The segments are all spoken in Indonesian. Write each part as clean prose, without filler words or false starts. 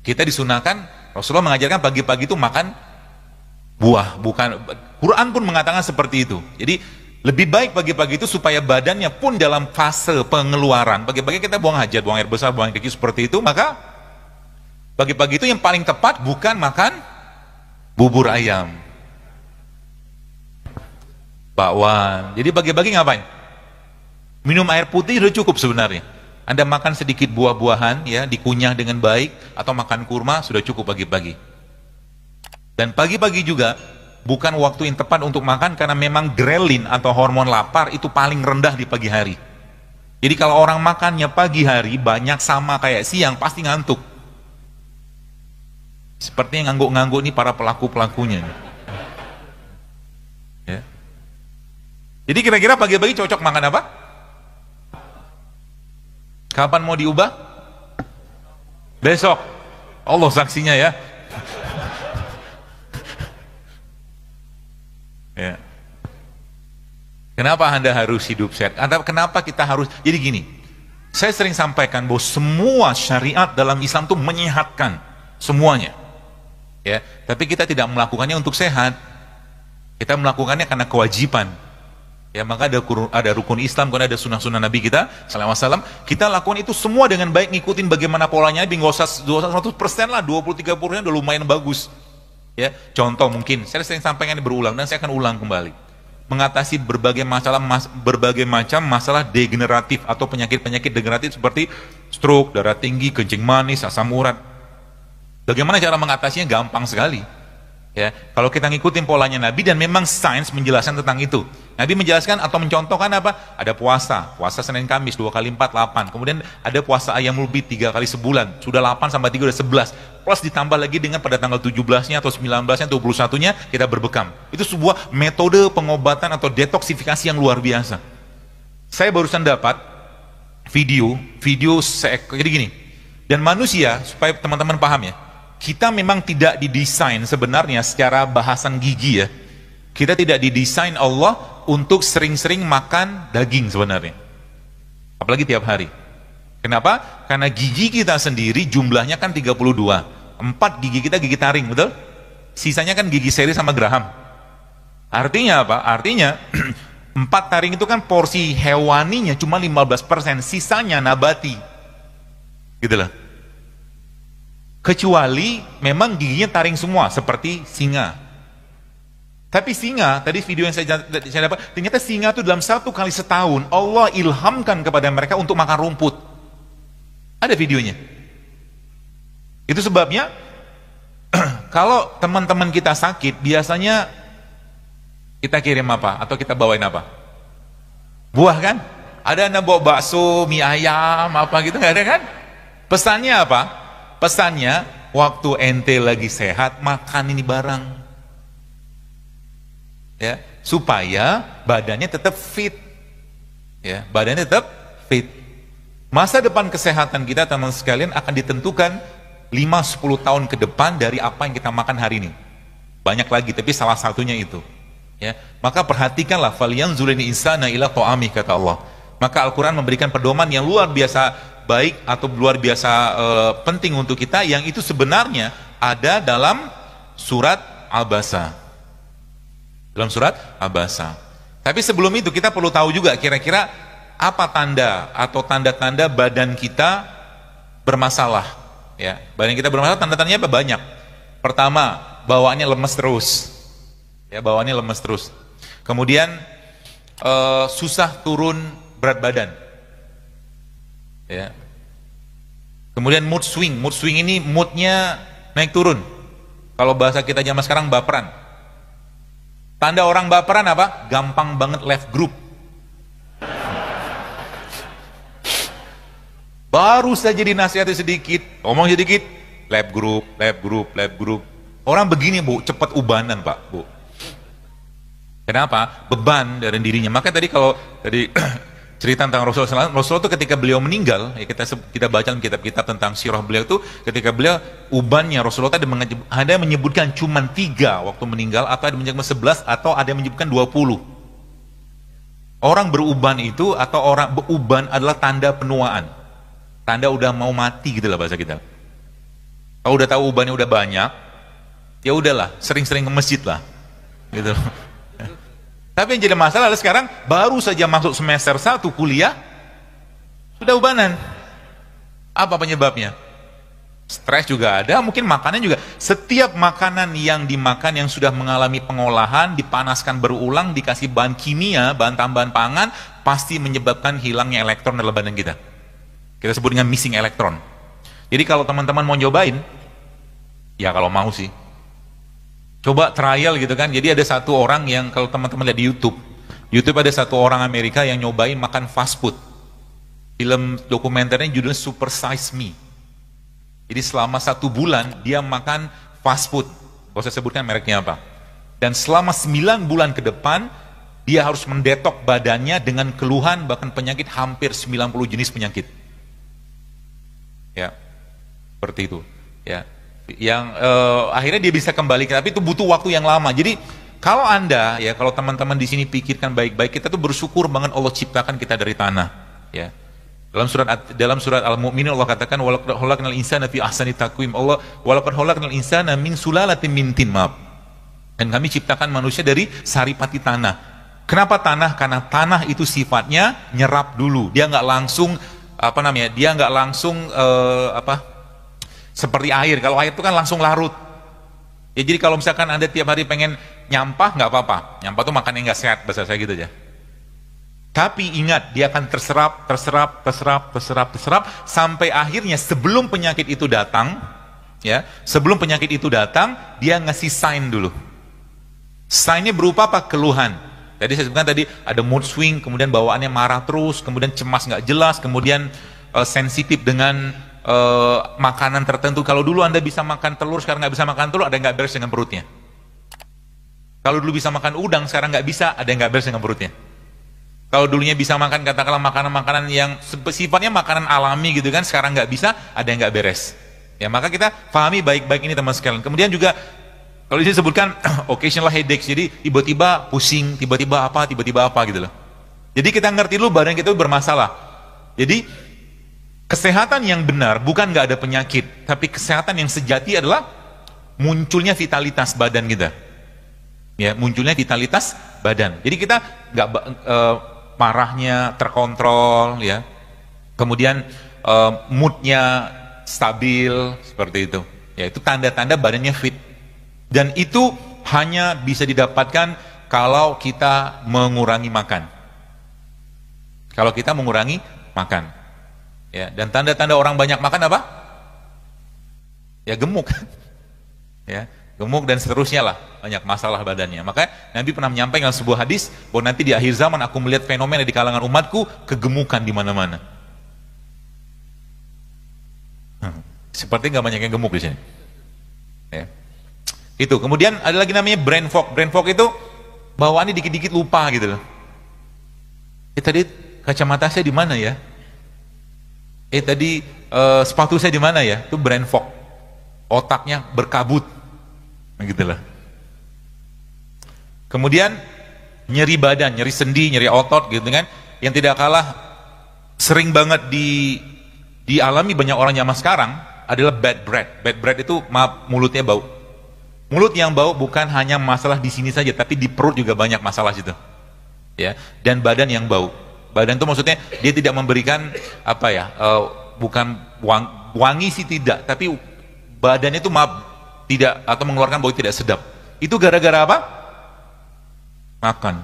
Kita disunahkan, Rasulullah mengajarkan pagi-pagi itu makan buah, bukan. Quran pun mengatakan seperti itu. Jadi lebih baik pagi-pagi itu supaya badannya pun dalam fase pengeluaran. Pagi-pagi kita buang hajat, buang air besar, buang air kecil seperti itu, maka pagi-pagi itu yang paling tepat bukan makan bubur ayam, bakwan. Jadi pagi-pagi ngapain? Minum air putih sudah cukup sebenarnya. Anda makan sedikit buah-buahan, ya, dikunyah dengan baik, atau makan kurma sudah cukup pagi-pagi. Dan pagi-pagi juga bukan waktu yang tepat untuk makan karena memang grelin atau hormon lapar itu paling rendah di pagi hari. Jadi kalau orang makannya pagi hari banyak sama kayak siang pasti ngantuk. Seperti yang ngangguk-ngangguk ini para pelaku-pelakunya. Ya. Jadi kira-kira pagi-pagi cocok makan apa? Kapan mau diubah? Besok. Allah saksinya ya. Ya. Kenapa Anda harus hidup sehat? Kenapa kita harus? Jadi gini, saya sering sampaikan bahwa semua syariat dalam Islam itu menyehatkan semuanya. Ya, tapi kita tidak melakukannya untuk sehat. Kita melakukannya karena kewajiban. Ya, maka ada rukun Islam, kemudian ada sunnah-sunnah Nabi kita sallallahu alaihi wasallam. Kita lakukan itu semua dengan baik, ngikutin bagaimana polanya. Nggak usah 100% lah, 20-30% udah lumayan bagus. Ya, contoh mungkin saya sering sampaikan ini berulang dan saya akan ulang kembali. Mengatasi berbagai macam masalah degeneratif atau penyakit-penyakit degeneratif seperti stroke, darah tinggi, kencing manis, asam urat. Bagaimana cara mengatasinya? Gampang sekali. Ya, kalau kita ngikutin polanya Nabi, dan memang sains menjelaskan tentang itu. Nabi menjelaskan atau mencontohkan apa? Ada puasa Senin Kamis 2 kali 4 8. Kemudian ada puasa Ayyamul Bid 3 kali sebulan. Sudah 8 tambah 3 udah 11. Plus ditambah lagi dengan pada tanggal 17-nya atau 19-nya atau 21-nya kita berbekam. Itu sebuah metode pengobatan atau detoksifikasi yang luar biasa. Saya barusan dapat video jadi gini. Dan manusia, supaya teman-teman paham ya, kita memang tidak didesain sebenarnya secara bahasan gigi ya. Kita tidak didesain Allah untuk sering-sering makan daging sebenarnya. Apalagi tiap hari. Kenapa? Karena gigi kita sendiri jumlahnya kan 32. 4 gigi kita gigi taring, betul? Sisanya kan gigi seri sama geraham. Artinya apa? Artinya 4 taring itu kan porsi hewaninya cuma 15%, sisanya nabati. Gitu loh. Kecuali memang giginya taring semua seperti singa. Tapi singa, tadi video yang saya dapat, ternyata singa itu dalam 1 kali setahun Allah ilhamkan kepada mereka untuk makan rumput. Ada videonya. Itu sebabnya kalau teman-teman kita sakit, biasanya kita kirim apa? Atau kita bawain apa? Buah kan? Ada Anda bawa bakso, mie ayam, apa gitu, nggak ada kan? Pesannya apa? Pesannya, waktu ente lagi sehat, makan ini barang. Ya, supaya badannya tetap fit. Ya, badannya tetap fit. Masa depan kesehatan kita, teman sekalian, akan ditentukan 5-10 tahun ke depan dari apa yang kita makan hari ini. Banyak lagi, tapi salah satunya itu. Ya, maka perhatikanlah, falyanzuril insana ila ta'amih, kata Allah. Maka Al-Quran memberikan pedoman yang luar biasa baik atau luar biasa penting untuk kita, yang itu sebenarnya ada dalam surat Al-Basa. Dalam surat Al-Basa. Tapi sebelum itu kita perlu tahu juga kira-kira apa tanda atau tanda-tanda badan kita bermasalah. Ya, badan kita bermasalah, tanda-tandanya apa? Banyak. Pertama, bawaannya lemes terus. Ya, bawaannya lemes terus. Kemudian susah turun berat badan. Ya. Kemudian mood swing ini moodnya naik turun. Kalau bahasa kita zaman sekarang baperan. Tanda orang baperan apa? Gampang banget left group. Baru saja dinasihati sedikit, ngomong sedikit, left group. Orang begini Bu, cepat ubanan Pak, Bu. Kenapa? Beban dari dirinya. Maka tadi kalau tadi cerita tentang Rasulullah itu ketika beliau meninggal, ya kita baca dalam kitab-kitab tentang sirah beliau itu, ketika beliau ubannya Rasulullah ada yang menyebutkan cuma 3 waktu meninggal, atau ada yang menyebutkan 11, atau ada yang menyebutkan 20. Orang beruban itu, atau orang beruban adalah tanda penuaan, tanda udah mau mati gitu lah bahasa kita. Kalau udah tahu ubannya udah banyak, ya udahlah, sering-sering ke masjid lah, gitu. Tapi yang jadi masalah adalah sekarang baru saja masuk semester 1 kuliah, sudah ubanan. Apa penyebabnya? Stres juga ada, mungkin makanan juga. Setiap makanan yang dimakan yang sudah mengalami pengolahan, dipanaskan berulang, dikasih bahan kimia, bahan tambahan pangan, pasti menyebabkan hilangnya elektron dalam badan kita. Kita sebut dengan missing elektron. Jadi kalau teman-teman mau nyobain, ya kalau mau sih, coba trial gitu kan. Jadi ada satu orang yang, kalau teman-teman lihat di YouTube ada satu orang Amerika yang nyobain makan fast food. Film dokumenternya judulnya Super Size Me. Jadi selama 1 bulan dia makan fast food. Gak usah sebutkan mereknya apa. Dan selama 9 bulan ke depan dia harus mendetok badannya dengan keluhan bahkan penyakit hampir 90 jenis penyakit. Ya, seperti itu. Ya, yang akhirnya dia bisa kembali, tapi itu butuh waktu yang lama. Jadi kalau Anda, ya kalau teman-teman di sini pikirkan baik-baik, kita tuh bersyukur banget Allah ciptakan kita dari tanah. Ya. Dalam surat Al-Mu'minun Allah katakan walaqad khalaqnal insana fi ahsani taqwim. Allah walaqad khalaqnal insana min sulalatin min tin, maaf. Dan kami ciptakan manusia dari saripati tanah. Kenapa tanah? Karena tanah itu sifatnya nyerap dulu. Dia nggak langsung Dia nggak langsung seperti air. Kalau air itu kan langsung larut. Ya jadi kalau misalkan Anda tiap hari pengen nyampah nggak apa-apa. Nyampah itu makan yang nggak sehat, bahasa saya gitu aja. Tapi ingat, dia akan terserap sampai akhirnya sebelum penyakit itu datang, ya, dia ngasih sign dulu. Signnya berupa apa? Keluhan. Tadi saya sebutkan tadi ada mood swing, kemudian bawaannya marah terus, kemudian cemas nggak jelas, kemudian sensitif dengan makanan tertentu. Kalau dulu Anda bisa makan telur, sekarang nggak bisa makan telur, ada yang nggak beres dengan perutnya. Kalau dulu bisa makan udang, sekarang nggak bisa, ada yang nggak beres dengan perutnya. Kalau dulunya bisa makan katakanlah makanan-makanan yang sifatnya makanan alami gitu kan, sekarang nggak bisa, ada yang nggak beres. Ya maka kita pahami baik-baik ini teman sekalian. Kemudian juga kalau disebutkan occasional headaches, jadi tiba-tiba pusing, tiba-tiba apa gitu loh. Jadi kita ngerti dulu badan kita itu bermasalah. Jadi kesehatan yang benar bukan nggak ada penyakit, tapi kesehatan yang sejati adalah munculnya vitalitas badan kita. Ya, munculnya vitalitas badan. Jadi kita nggak marahnya terkontrol, ya. Kemudian moodnya stabil, seperti itu. Ya, itu tanda-tanda badannya fit. Dan itu hanya bisa didapatkan kalau kita mengurangi makan. Kalau kita mengurangi makan. Ya, dan tanda-tanda orang banyak makan apa? Ya gemuk. Ya, gemuk dan seterusnya lah, banyak masalah badannya. Maka Nabi pernah menyampaikan dalam sebuah hadis bahwa nanti di akhir zaman aku melihat fenomena di kalangan umatku, kegemukan di mana-mana. Seperti nggak banyak yang gemuk di sini. Ya. Itu. Kemudian ada lagi namanya brain fog. Brain fog itu bawaannya dikit-dikit lupa gitu loh. Tadi kacamata saya di mana ya? Tadi sepatu saya di mana ya? Itu brain fog. Otaknya berkabut. Gitu loh. Kemudian nyeri badan, nyeri sendi, nyeri otot gitu kan, yang tidak kalah sering banget dialami banyak orang zaman sekarang adalah bad breath. Bad breath itu mulutnya bau. Mulut yang bau bukan hanya masalah di sini saja, tapi di perut juga banyak masalah situ. Ya, dan badan yang bau. Badan itu maksudnya dia tidak memberikan bukan wangi sih tidak, tapi badannya itu tidak atau mengeluarkan bau tidak sedap. Itu gara-gara apa? Makan.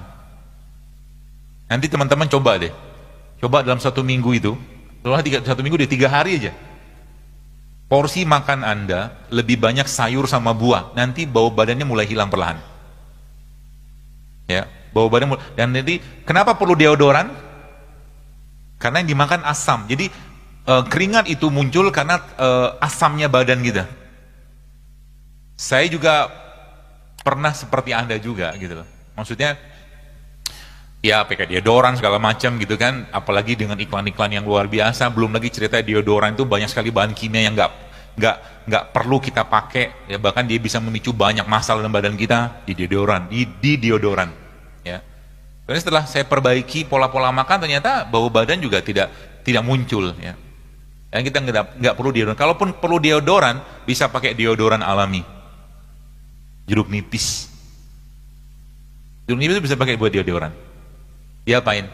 Nanti teman-teman coba deh. Coba dalam 1 minggu itu, setelah 1 minggu deh 3 hari aja. Porsi makan Anda lebih banyak sayur sama buah. Nanti bau badannya mulai hilang perlahan. Ya, bau badan dan nanti kenapa perlu deodoran? Karena yang dimakan asam. Jadi keringat itu muncul karena asamnya badan kita. Saya juga pernah seperti Anda juga gitu loh. Maksudnya ya pakai deodoran segala macam gitu kan, apalagi dengan iklan-iklan yang luar biasa. Belum lagi cerita deodoran itu banyak sekali bahan kimia yang nggak perlu kita pakai, ya bahkan dia bisa memicu banyak masalah dalam badan kita di deodoran ya. Dan setelah saya perbaiki pola-pola makan, ternyata bau badan juga tidak muncul ya. Dan kita nggak perlu deodoran. Kalaupun perlu deodoran, bisa pakai deodoran alami. Jeruk nipis. Jeruk nipis itu bisa pakai buat deodoran. Diapain?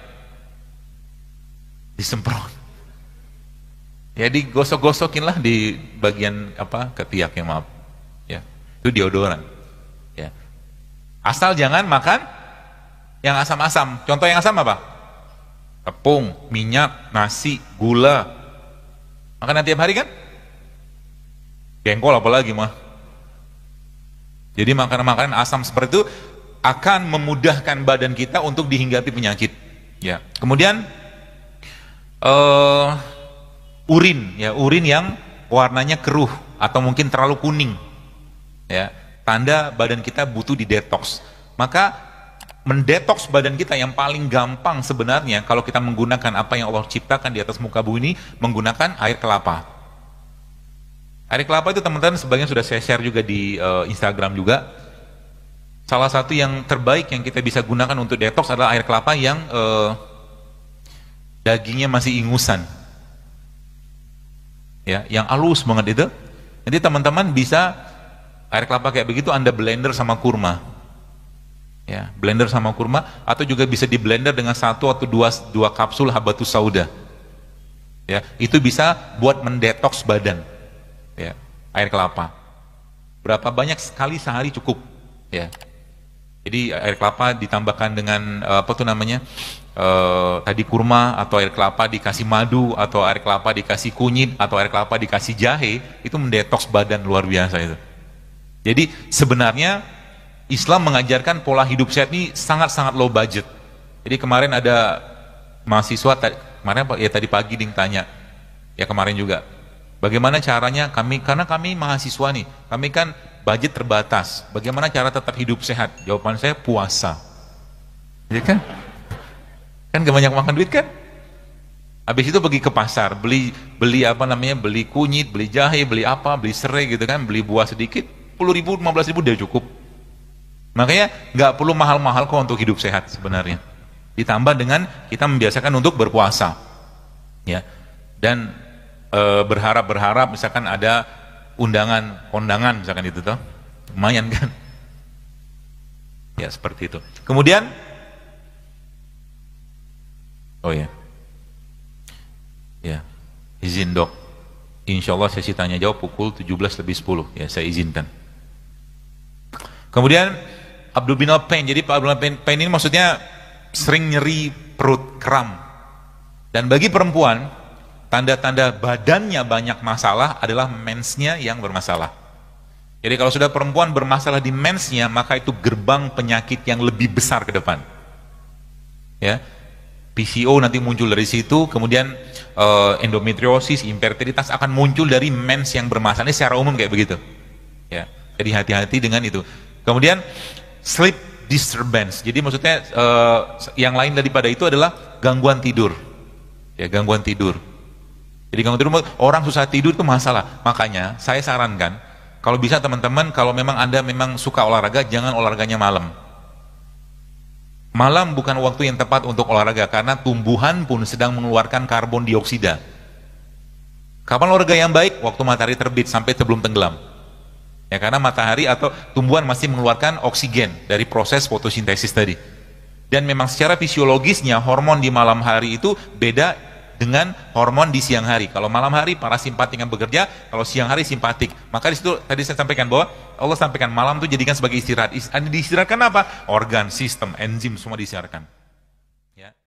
Disemprot. Ya digosok-gosokin lah di bagian ketiak, ya maaf. Ya, itu deodoran. Ya. Asal jangan makan yang asam-asam. Contoh yang asam apa? Tepung, minyak, nasi, gula. Makanan tiap hari kan? Jengkol apalagi mah. Jadi makanan-makanan asam seperti itu akan memudahkan badan kita untuk dihinggapi penyakit. Ya. Kemudian urin, ya, urin yang warnanya keruh atau mungkin terlalu kuning. Ya, tanda badan kita butuh didetoks. Maka mendetoks badan kita yang paling gampang sebenarnya kalau kita menggunakan apa yang Allah ciptakan di atas muka bumi ini, menggunakan air kelapa. Air kelapa itu teman-teman sebagian sudah saya share juga di Instagram juga. Salah satu yang terbaik yang kita bisa gunakan untuk detoks adalah air kelapa yang dagingnya masih ingusan. Ya, yang halus banget itu. Jadi teman-teman bisa air kelapa kayak begitu Anda blender sama kurma. Ya, blender sama kurma, atau juga bisa di blender dengan 1 atau 2 kapsul habatus sauda. Ya, itu bisa buat mendetoks badan. Ya, air kelapa. Berapa banyak sekali sehari cukup. Ya. Jadi air kelapa ditambahkan dengan tadi kurma, atau air kelapa dikasih madu, atau air kelapa dikasih kunyit, atau air kelapa dikasih jahe, itu mendetoks badan luar biasa itu. Jadi sebenarnya Islam mengajarkan pola hidup sehat ini sangat-sangat low budget. Jadi kemarin ada mahasiswa, tadi pagi Ding tanya, ya kemarin juga, bagaimana caranya karena kami mahasiswa nih, kami kan budget terbatas, bagaimana cara tetap hidup sehat? Jawaban saya puasa. Ya kan? Kan gak banyak makan duit kan? Habis itu pergi ke pasar, beli beli kunyit, beli jahe, beli serai gitu kan, beli buah sedikit, 10.000, 15.000 dia cukup. Makanya nggak perlu mahal-mahal kok untuk hidup sehat sebenarnya. Ditambah dengan kita membiasakan untuk berpuasa, ya. Dan berharap misalkan ada kondangan misalkan itu tuh, lumayan kan? Ya seperti itu. Kemudian, ya, izin dok. Insya Allah sesi tanya jawab pukul 17:10. Ya saya izinkan. Kemudian abdominal pain. Jadi abdominal pain ini maksudnya sering nyeri perut, kram. Dan bagi perempuan, tanda-tanda badannya banyak masalah adalah mensnya yang bermasalah. Jadi kalau sudah perempuan bermasalah di mensnya, maka itu gerbang penyakit yang lebih besar ke depan. Ya, PCO nanti muncul dari situ, kemudian endometriosis, infertilitas akan muncul dari mens yang bermasalah. Ini secara umum kayak begitu. Ya, jadi hati-hati dengan itu. Kemudian sleep disturbance. Jadi maksudnya yang lain daripada itu adalah gangguan tidur. Ya, gangguan tidur. Jadi gangguan tidur, orang susah tidur itu masalah. Makanya saya sarankan, kalau bisa teman-teman, kalau memang Anda memang suka olahraga, jangan olahraganya malam. Malam bukan waktu yang tepat untuk olahraga, karena tumbuhan pun sedang mengeluarkan karbon dioksida. Kapan olahraga yang baik? Waktu matahari terbit sampai sebelum tenggelam. Ya, karena matahari atau tumbuhan masih mengeluarkan oksigen dari proses fotosintesis tadi. Dan memang secara fisiologisnya hormon di malam hari itu beda dengan hormon di siang hari. Kalau malam hari parasimpatik yang bekerja, kalau siang hari simpatik. Maka di situ tadi saya sampaikan bahwa Allah sampaikan malam itu jadikan sebagai istirahat. Diistirahatkan apa? Organ, sistem, enzim semua diistirahatkan.